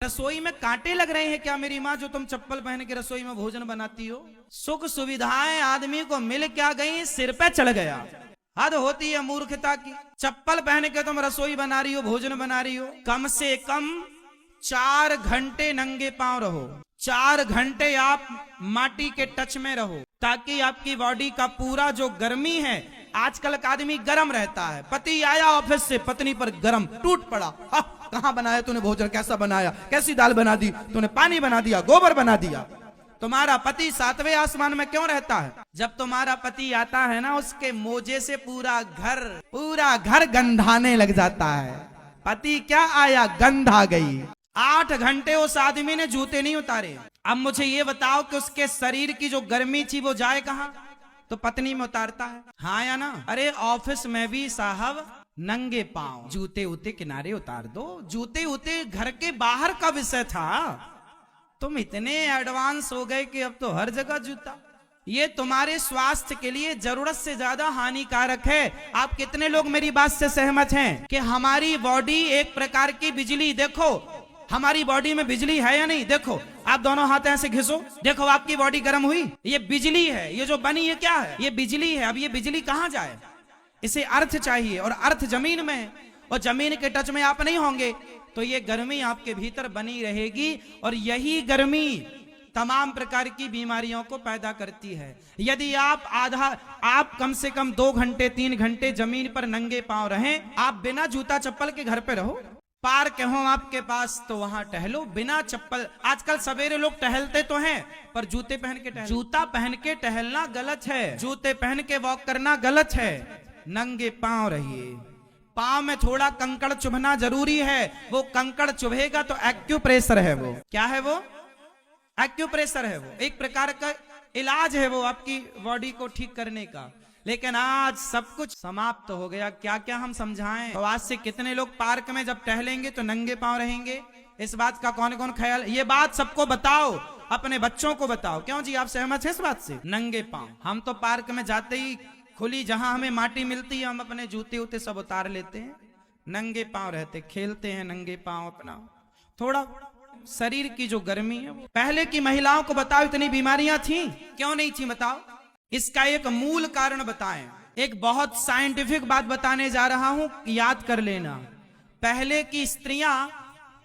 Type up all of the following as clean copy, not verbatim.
रसोई में कांटे लग रहे हैं क्या मेरी माँ, जो तुम चप्पल पहन के रसोई में भोजन बनाती हो? सुख सुविधाएं आदमी को मिल क्या गई, सिर पे चढ़ गया। हद होती है मूर्खता की। चप्पल पहन के तुम रसोई बना रही हो, भोजन बना रही हो। कम से कम 4 घंटे नंगे पांव रहो, 4 घंटे आप माटी के टच में रहो, ताकि आपकी बॉडी का पूरा जो गर्मी है, आजकल का आदमी गर्म रहता है। पति आया ऑफिस से, पत्नी पर गर्म टूट पड़ा। कहाँ बनाया तूने भोजन, कैसा बनाया, कैसी दाल बना दी तूने, पानी बना दिया, गोबर बना दिया। तुम्हारा पति 7वें आसमान में क्यों रहता है? जब तुम्हारा पति आता है ना, उसके मोजे से पूरा घर गंधाने लग जाता है। पति क्या आया, गंध आ गई। 8 घंटे उस आदमी ने जूते नहीं उतारे। अब मुझे ये बताओ कि उसके शरीर की जो गर्मी थी वो जाए कहाँ? तो पत्नी में उतारता है, हाँ या ना? अरे ऑफिस में भी साहब नंगे पांव, जूते उते किनारे उतार दो। जूते उते घर के बाहर का विषय था। तुम इतने एडवांस हो गए कि अब तो हर जगह जूता। ये तुम्हारे स्वास्थ्य के लिए जरूरत से ज्यादा हानिकारक है। आप कितने लोग मेरी बात से सहमत हैं कि हमारी बॉडी एक प्रकार की बिजली, देखो हमारी बॉडी में बिजली है या नहीं? देखो आप दोनों हाथ ऐसे घिसो, देखो आपकी बॉडी गर्म हुई। ये बिजली है, ये जो बनी ये क्या है? ये बिजली है। अब ये बिजली कहाँ जाए? इसे अर्थ चाहिए, और अर्थ जमीन में है, और जमीन के टच में आप नहीं होंगे तो ये गर्मी आपके भीतर बनी रहेगी, और यही गर्मी तमाम प्रकार की बीमारियों को पैदा करती है। यदि आप कम से कम 2 घंटे 3 घंटे जमीन पर नंगे पांव रहें, आप बिना जूता चप्पल के घर पे रहो, पार्क हो आपके पास तो वहां टहलो बिना चप्पल। आजकल सवेरे लोग टहलते तो हैं, पर जूते पहन के जूता पहन के टहलना गलत है, जूते पहन के वॉक करना गलत है। नंगे पांव रहिए। पांव में थोड़ा कंकड़ चुभना जरूरी है। वो कंकड़ चुभेगा तो एक्यूप्रेशर है। वो क्या है? वो एक्यूप्रेशर है। वो एक प्रकार का इलाज है, वो आपकी बॉडी को ठीक करने का। लेकिन आज सब कुछ समाप्त हो गया। क्या क्या हम समझाएं? तो आज से कितने लोग पार्क में जब टहलेंगे तो नंगे पांव रहेंगे? इस बात का कौन कौन ख्याल? ये बात सबको बताओ, अपने बच्चों को बताओ। क्यों जी, आप सहमत हैं इस बात से? नंगे पांव। हम तो पार्क में जाते ही खुली जहां हमें माटी मिलती है, हम अपने जूते उते सब उतार लेते हैं, नंगे पांव रहते, खेलते हैं नंगे पांव। अपना थोड़ा शरीर की जो गर्मी है, पहले की महिलाओं को बताओ इतनी बीमारियां थी? क्यों नहीं थी बताओ? इसका एक मूल कारण बताएं। एक बहुत साइंटिफिक बात बताने जा रहा हूं, याद कर लेना। पहले की स्त्रियां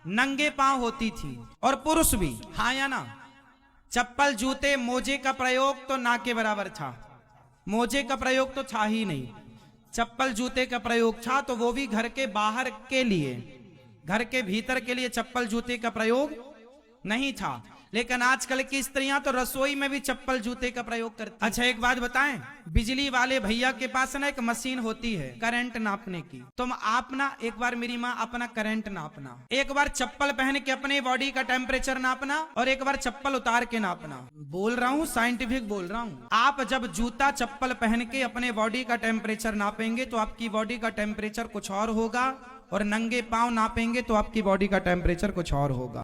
नंगे पांव होती थी, और पुरुष भी, हाँ या ना? चप्पल जूते मोजे का प्रयोग तो ना के बराबर था। मोजे का प्रयोग तो था ही नहीं, चप्पल जूते का प्रयोग था, तो वो भी घर के बाहर के लिए। घर के भीतर के लिए चप्पल जूते का प्रयोग नहीं था। लेकिन आजकल की स्त्रियां तो रसोई में भी चप्पल जूते का प्रयोग करती। अच्छा एक बात बताएं, बिजली वाले भैया के पास ना एक मशीन होती है करंट नापने की। तुम आप ना एक बार मेरी माँ अपना करंट नापना, एक बार चप्पल पहन के अपने बॉडी का टेम्परेचर नापना, और एक बार चप्पल उतार के नापना। बोल रहा हूँ, साइंटिफिक बोल रहा हूँ। आप जब जूता चप्पल पहन के अपने बॉडी का टेम्परेचर नापेंगे तो आपकी बॉडी का टेम्परेचर कुछ और होगा, और नंगे पांव नापेंगे तो आपकी बॉडी का टेम्परेचर कुछ और होगा।